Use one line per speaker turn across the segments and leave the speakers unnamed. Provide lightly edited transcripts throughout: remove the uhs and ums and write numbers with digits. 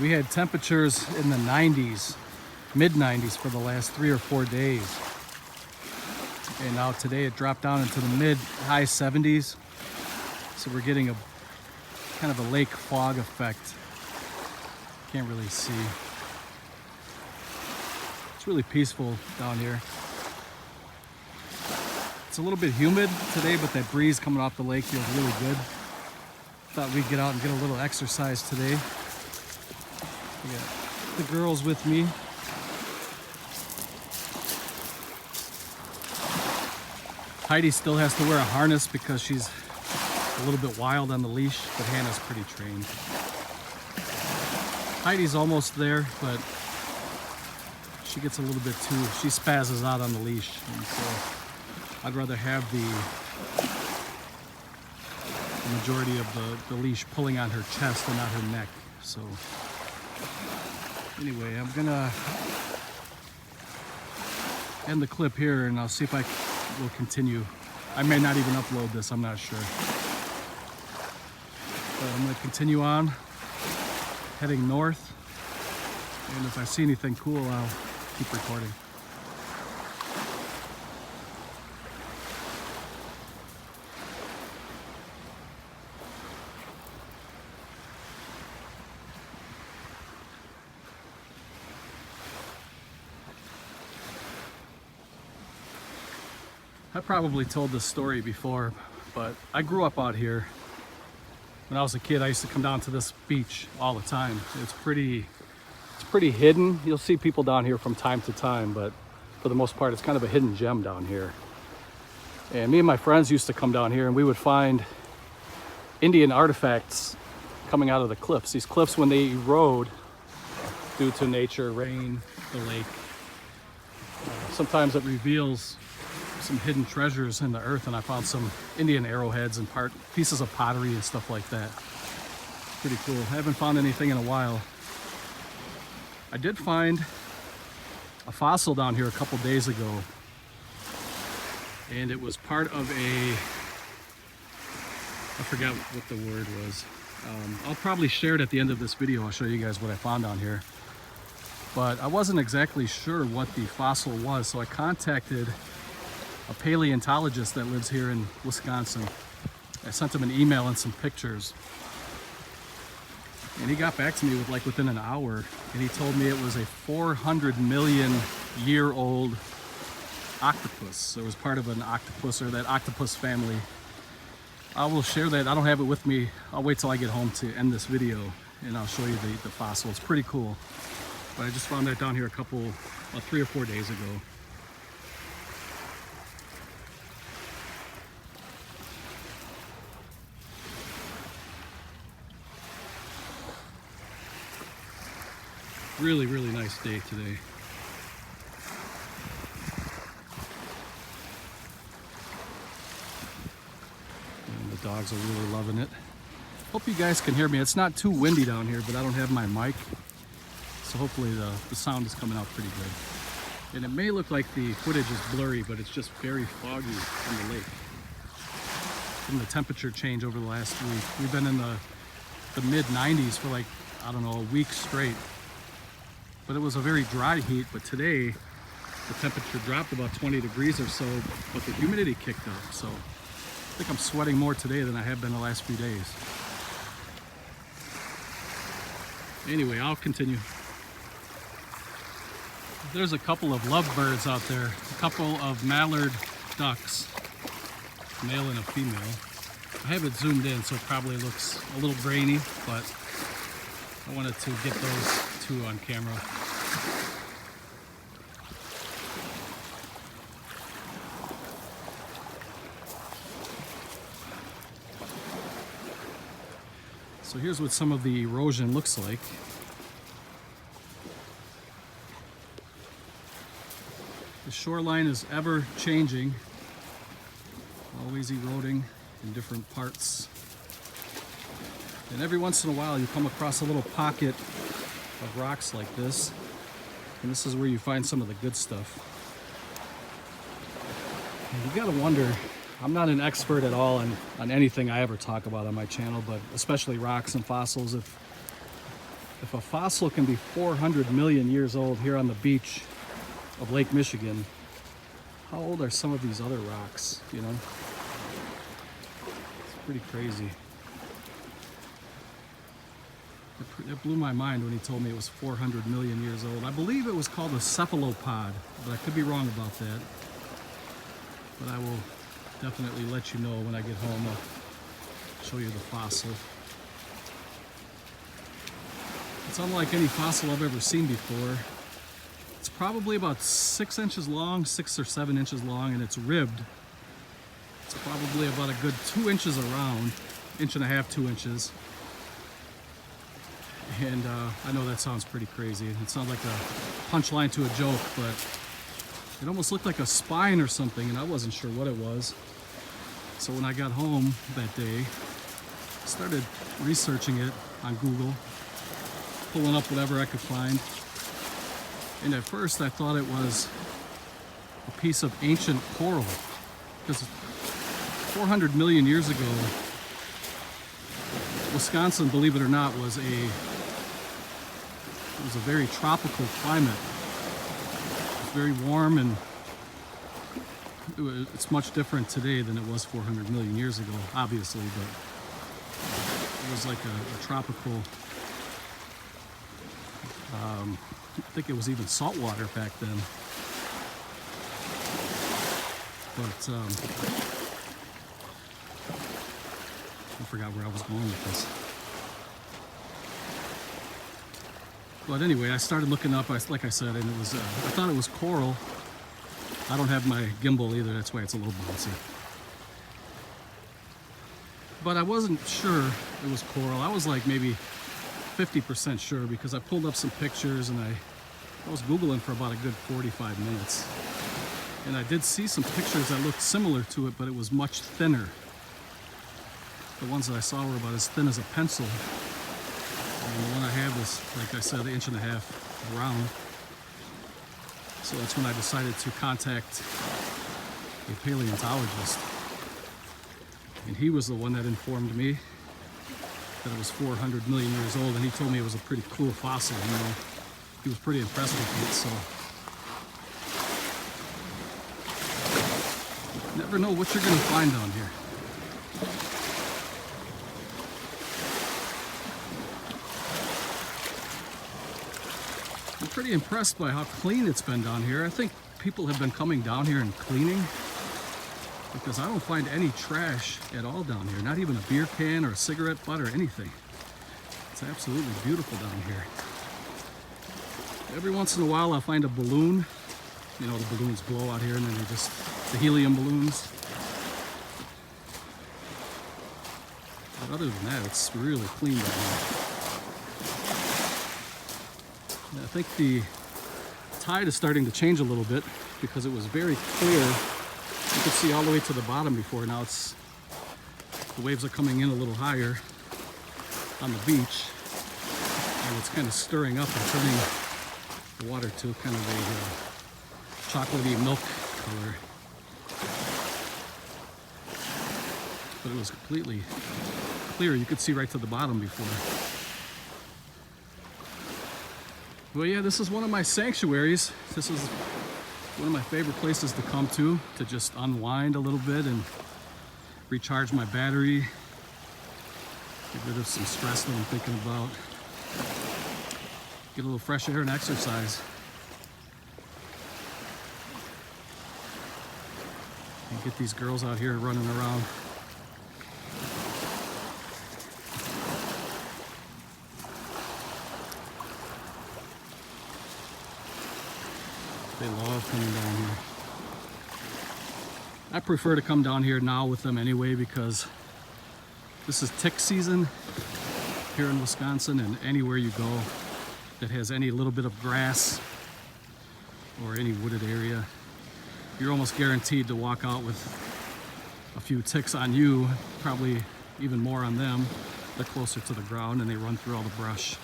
We had temperatures in the 90s, mid 90s for the last 3 or 4 days. And now today it dropped down into the mid high 70s. So we're getting a kind of a lake fog effect. Can't really see. It's really peaceful down here. It's a little bit humid today, but that breeze coming off the lake feels really good. Thought we'd get out and get a little exercise today. I got the girls with me. Heidi still has to wear a harness because she's a little bit wild on the leash, but Hannah's pretty trained. Heidi's almost there, but she gets a little bit too, she spazzes out on the leash. And so I'd rather have the majority of the leash pulling on her chest and not her neck. So anyway, I'm gonna end the clip here and I'll see if I will continue. I may not even upload this, I'm not sure. But I'm gonna continue on, heading north. And if I see anything cool, I'll keep recording. I probably told this story before, but I grew up out here. When I was a kid, I used to come down to this beach all the time. It's pretty hidden. You'll see people down here from time to time, but for the most part, it's kind of a hidden gem down here. And me and my friends used to come down here and we would find Indian artifacts coming out of the cliffs. These cliffs, when they erode due to nature, rain, the lake, sometimes it reveals some hidden treasures in the earth, and I found some Indian arrowheads and pieces of pottery and stuff like that. Pretty cool. I haven't found anything in a while. I did find a fossil down here a couple days ago, and it was part of I forgot what the word was. I'll probably share it at the end of this video. I'll show you guys what I found down here. But I wasn't exactly sure what the fossil was, so I contacted a paleontologist that lives here in Wisconsin. I sent him an email and some pictures. And he got back to me within an hour, and he told me it was a 400 million year old octopus. So it was part of an octopus, or that octopus family. I will share that. I don't have it with me. I'll wait till I get home to end this video and I'll show you the fossil. It's pretty cool. But I just found that down here 3 or 4 days ago. Really, really nice day today. And the dogs are really loving it. Hope you guys can hear me. It's not too windy down here, but I don't have my mic. So hopefully the sound is coming out pretty good. And it may look like the footage is blurry, but it's just very foggy in the lake. From the temperature change over the last week. We've been in the mid 90s for I don't know, a week straight. But it was a very dry heat, but today the temperature dropped about 20 degrees or so, but the humidity kicked up. So I think I'm sweating more today than I have been the last few days. Anyway, I'll continue. There's a couple of lovebirds out there, a couple of mallard ducks, male and a female. I have it zoomed in, so it probably looks a little grainy, but I wanted to get those two on camera. So here's what some of the erosion looks like. The shoreline is ever changing, always eroding in different parts. And every once in a while you come across a little pocket of rocks like this, and this is where you find some of the good stuff. And you gotta wonder, I'm not an expert at all on anything I ever talk about on my channel, but especially rocks and fossils. If if a fossil can be 400 million years old here on the beach of Lake Michigan, how old are some of these other rocks, you know? It's pretty crazy. It blew my mind when he told me it was 400 million years old. I believe it was called a cephalopod, but I could be wrong about that. But I will definitely let you know when I get home. I'll show you the fossil. It's unlike any fossil I've ever seen before. It's probably about 6 inches long, 6 or 7 inches long, and it's ribbed. It's probably about a good 2 inches around, 1.5 inches, 2 inches. And I know that sounds pretty crazy. It sounds like a punchline to a joke, but it almost looked like a spine or something, and I wasn't sure what it was. So when I got home that day, I started researching it on Google, pulling up whatever I could find. And at first I thought it was a piece of ancient coral, because 400 million years ago, Wisconsin, believe it or not, was a very tropical climate. It's very warm, and it's much different today than it was 400 million years ago, obviously, but it was like a tropical, I think it was even salt water back then. But I forgot where I was going with this. But anyway, I started looking up, like I said, and it was, I thought it was coral. I don't have my gimbal either, that's why it's a little bouncy. But I wasn't sure it was coral. I was like maybe 50% sure, because I pulled up some pictures and I was Googling for about a good 45 minutes. And I did see some pictures that looked similar to it, but it was much thinner. The ones that I saw were about as thin as a pencil. And the one I have is, like I said, 1.5 inches around. So that's when I decided to contact a paleontologist. And he was the one that informed me that it was 400 million years old, and he told me it was a pretty cool fossil, you know. He was pretty impressed with it, so. Never know what you're gonna find down here. I'm pretty impressed by how clean it's been down here. I think people have been coming down here and cleaning, because I don't find any trash at all down here. Not even a beer can or a cigarette butt or anything. It's absolutely beautiful down here. Every once in a while I'll find a balloon. You know, the balloons blow out here, and then they're just the helium balloons. But other than that, it's really clean down here. And I think the tide is starting to change a little bit, because it was very clear. You could see all the way to the bottom before. Now the waves are coming in a little higher on the beach, and it's kind of stirring up and turning the water to kind of a chocolatey milk color. But it was completely clear. You could see right to the bottom before. Well, yeah, this is one of my sanctuaries. This is one of my favorite places to come to just unwind a little bit and recharge my battery, get rid of some stress that I'm thinking about, get a little fresh air and exercise. And get these girls out here running around. They love coming down here. I prefer to come down here now with them anyway, because this is tick season here in Wisconsin, and anywhere you go that has any little bit of grass or any wooded area, you're almost guaranteed to walk out with a few ticks on you, probably even more on them. They're closer to the ground and they run through all the brush.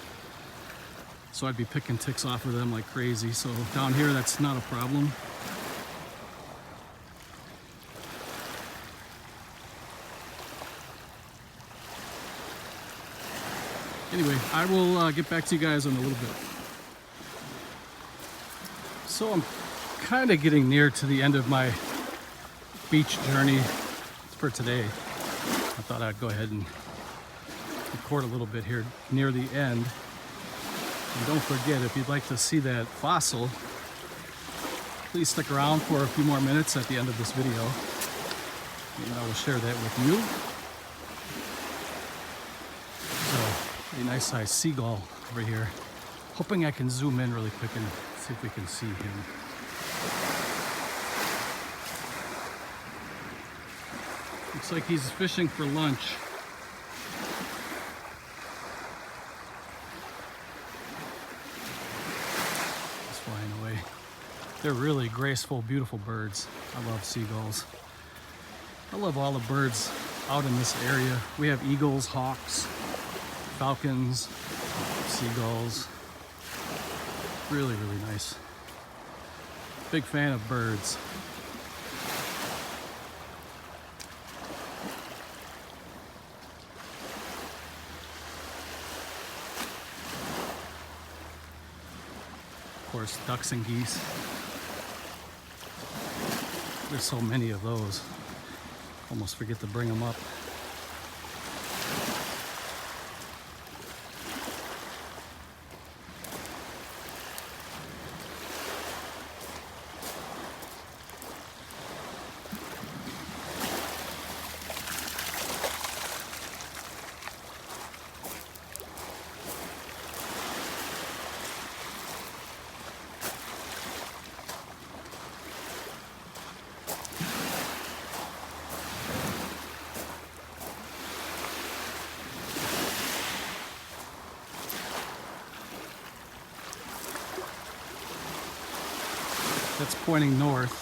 So I'd be picking ticks off of them like crazy. So down here, that's not a problem. Anyway, I will get back to you guys in a little bit. So I'm kind of getting near to the end of my beach journey for today. I thought I'd go ahead and record a little bit here near the end. And don't forget, if you'd like to see that fossil, please stick around for a few more minutes at the end of this video, and I will share that with you. So, a nice sized seagull over here. Hoping I can zoom in really quick and see if we can see him. Looks like he's fishing for lunch. He's flying away. They're really graceful, beautiful birds. I love seagulls. I love all the birds out in this area. We have eagles, hawks, falcons, seagulls. Really, really nice. Big fan of birds. Of course, ducks and geese. There's so many of those. Almost forget to bring them up. That's pointing north.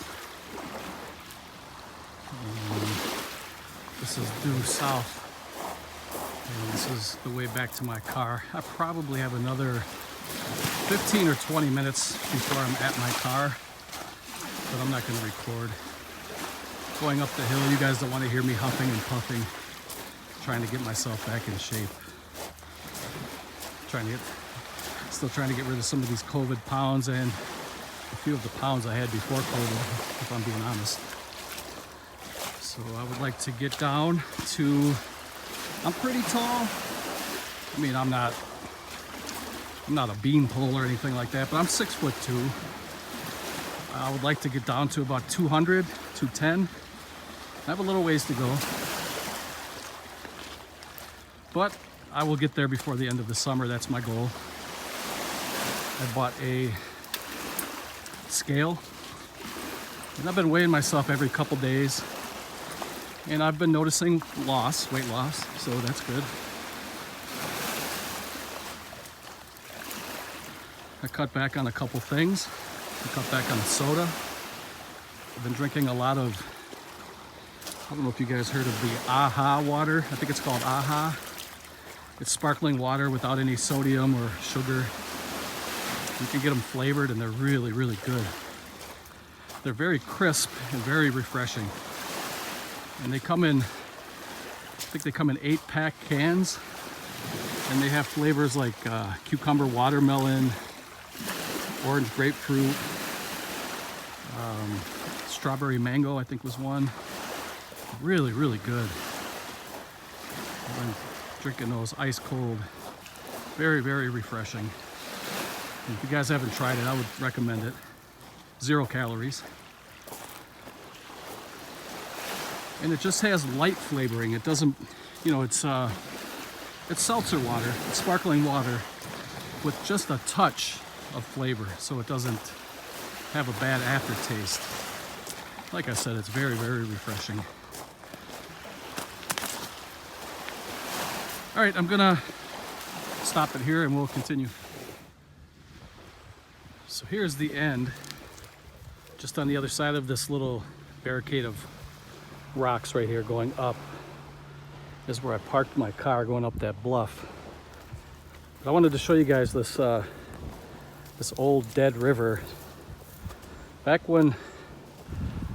And this is due south. And this is the way back to my car. I probably have another 15 or 20 minutes before I'm at my car, but I'm not going to record. Going up the hill, you guys don't want to hear me huffing and puffing, trying to get myself back in shape. Still trying to get rid of some of these COVID pounds and a few of the pounds I had before COVID, if I'm being honest. So I would like to get down to, I'm pretty tall. I mean, I'm not a beanpole or anything like that, but I'm 6'2". I would like to get down to about 200, 210. I have a little ways to go, but I will get there before the end of the summer. That's my goal. I bought a scale, and I've been weighing myself every couple days, and I've been noticing weight loss, so that's good. I cut back on a couple things. I cut back on soda. I've been drinking a lot of, I don't know if you guys heard of the AHA water. I think it's called AHA. It's sparkling water without any sodium or sugar. You can get them flavored, and they're really, really good. They're very crisp and very refreshing. And they come in, I think they come in 8-pack cans. And they have flavors like cucumber watermelon, orange grapefruit, strawberry mango, I think was one. Really, really good. I've been drinking those ice cold. Very, very refreshing. If you guys haven't tried it, I would recommend it. 0 calories. And it just has light flavoring. It doesn't, it's seltzer water, it's sparkling water with just a touch of flavor, so it doesn't have a bad aftertaste. Like I said, it's very, very refreshing. All right, I'm gonna stop it here and we'll continue. So here's the end. Just on the other side of this little barricade of rocks right here going up is where I parked my car going up that bluff. But I wanted to show you guys this this old dead river. Back when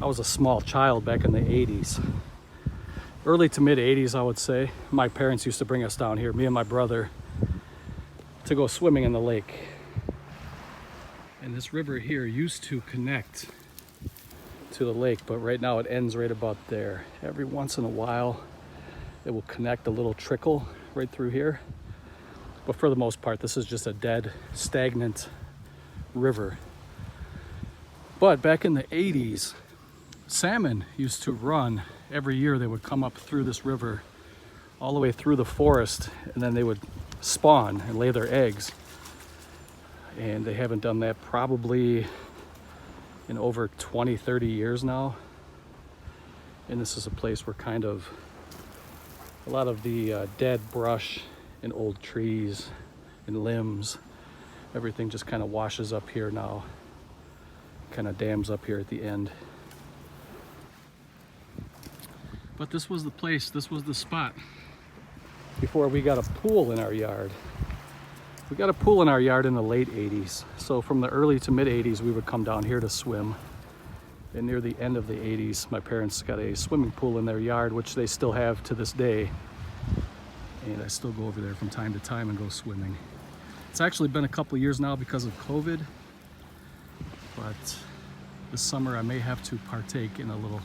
I was a small child, back in the 80s, early to mid 80s, I would say, my parents used to bring us down here, me and my brother, to go swimming in the lake. And this river here used to connect to the lake, but right now it ends right about there. Every once in a while it will connect a little trickle right through here, but for the most part this is just a dead, stagnant river. But back in the 80s, salmon used to run every year. They would come up through this river all the way through the forest, and then they would spawn and lay their eggs. And they haven't done that probably in over 20-30 years now. And this is a place where kind of a lot of the dead brush and old trees and limbs, everything just kind of washes up here now, kind of dams up here at the end. But this was the place, this was the spot before we got a pool in our yard. We got a pool in our yard in the late 80s. So from the early to mid 80s, we would come down here to swim. And near the end of the 80s, my parents got a swimming pool in their yard, which they still have to this day. And I still go over there from time to time and go swimming. It's actually been a couple years now because of COVID, but this summer I may have to partake in a little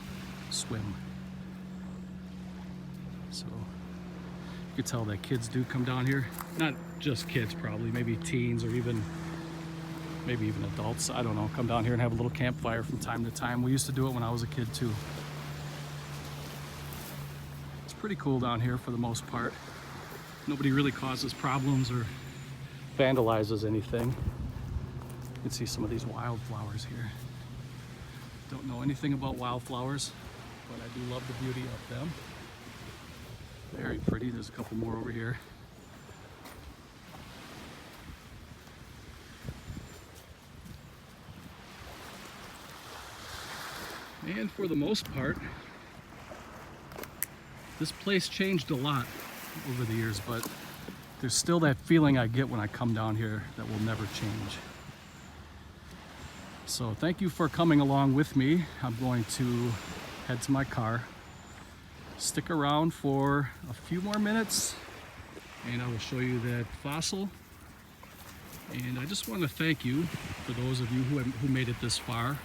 swim. So you could tell that kids do come down here. Not just kids, probably, maybe teens or maybe even adults, I don't know, come down here and have a little campfire from time to time. We used to do it when I was a kid too. It's pretty cool down here for the most part. Nobody really causes problems or vandalizes anything. You can see some of these wildflowers here. Don't know anything about wildflowers, but I do love the beauty of them. Very pretty. There's a couple more over here. And for the most part, this place changed a lot over the years, but there's still that feeling I get when I come down here that will never change. So thank you for coming along with me. I'm going to head to my car. Stick around for a few more minutes and I will show you that fossil. And I just want to thank you for those of you who made it this far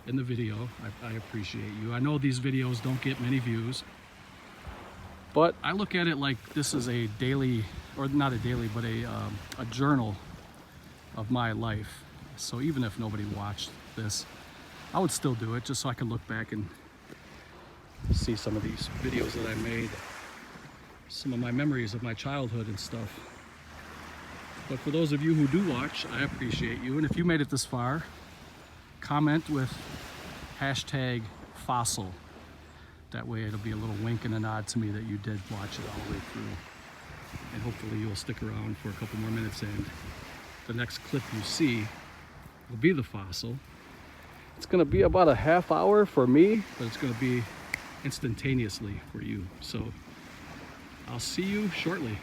in the video. I appreciate you. I know these videos don't get many views, but I look at it like this is a daily, or not a daily, but a journal of my life. So even if nobody watched this, I would still do it just so I can look back and see some of these videos that I made, some of my memories of my childhood and stuff. But for those of you who do watch, I appreciate you. And if you made it this far, comment with #fossil. That way it'll be a little wink and a nod to me that you did watch it all the way through. And hopefully you'll stick around for a couple more minutes and the next clip you see will be the fossil. It's gonna be about a half hour for me, but it's gonna be instantaneously for you. So I'll see you shortly.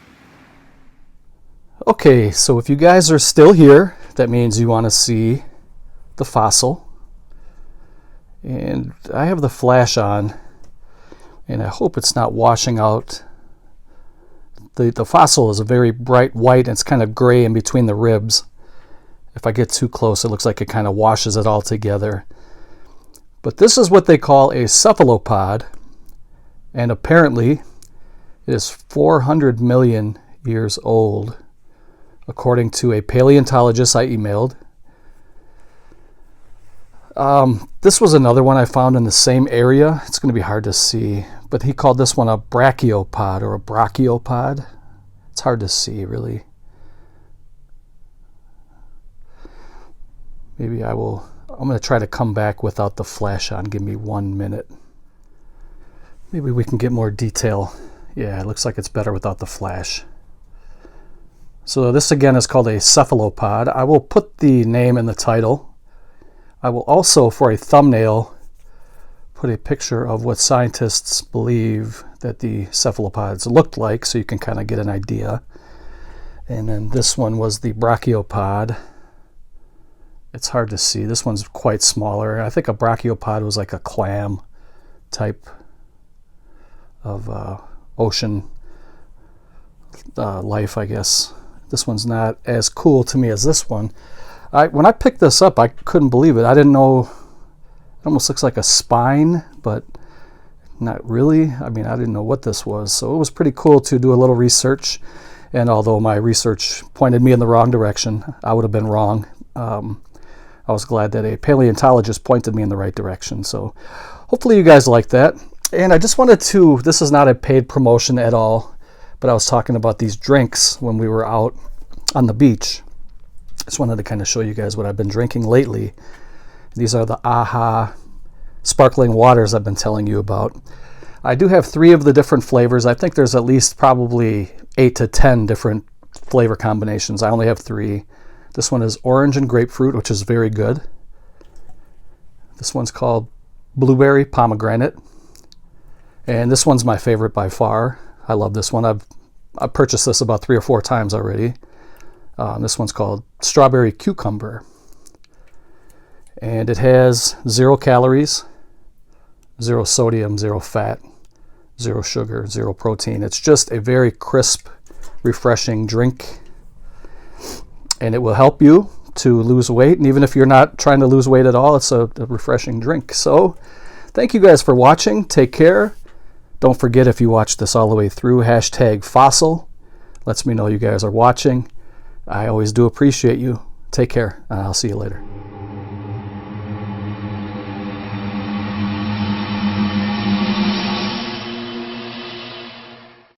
Okay, so if you guys are still here, that means you want to see the fossil. And I have the flash on, and I hope it's not washing out. The fossil is a very bright white, and it's kind of gray in between the ribs. If I get too close, it looks like it kind of washes it all together. But this is what they call a cephalopod, and apparently it is 400 million years old, according to a paleontologist I emailed. This was another one I found in the same area. It's going to be hard to see, but he called this one a brachiopod or a brachiopod. It's hard to see, really. Maybe I'm going to try to come back without the flash on. Give me 1 minute. Maybe we can get more detail. Yeah, it looks like it's better without the flash. So this again is called a cephalopod. I will put the name in the title. I will also, for a thumbnail, put a picture of what scientists believe that the cephalopods looked like, so you can kind of get an idea. And then this one was the brachiopod. It's hard to see. This one's quite smaller. I think a brachiopod was like a clam type of ocean life, I guess. This one's not as cool to me as this one. When I picked this up, I couldn't believe it. I didn't know, it almost looks like a spine, but not really. I mean, I didn't know what this was. So it was pretty cool to do a little research. And although my research pointed me in the wrong direction, I would have been wrong. I was glad that a paleontologist pointed me in the right direction. So hopefully you guys like that. And I just wanted to, this is not a paid promotion at all, but I was talking about these drinks when we were out on the beach. Just wanted to kind of show you guys what I've been drinking lately. These are the AHA sparkling waters I've been telling you about. I do have 3 of the different flavors. I think there's at least probably 8 to 10 different flavor combinations. I only have 3. This one is orange and grapefruit, which is very good. This one's called blueberry pomegranate. And this one's my favorite by far. I love this one. I've purchased this about 3 or 4 times already. This one's called strawberry cucumber. And it has 0 calories, 0 sodium, 0 fat, 0 sugar, 0 protein. It's just a very crisp, refreshing drink. And it will help you to lose weight. And even if you're not trying to lose weight at all, it's a refreshing drink. So thank you guys for watching. Take care. Don't forget, if you watch this all the way through, #fossil. Lets me know you guys are watching. I always do appreciate you. Take care, and I'll see you later.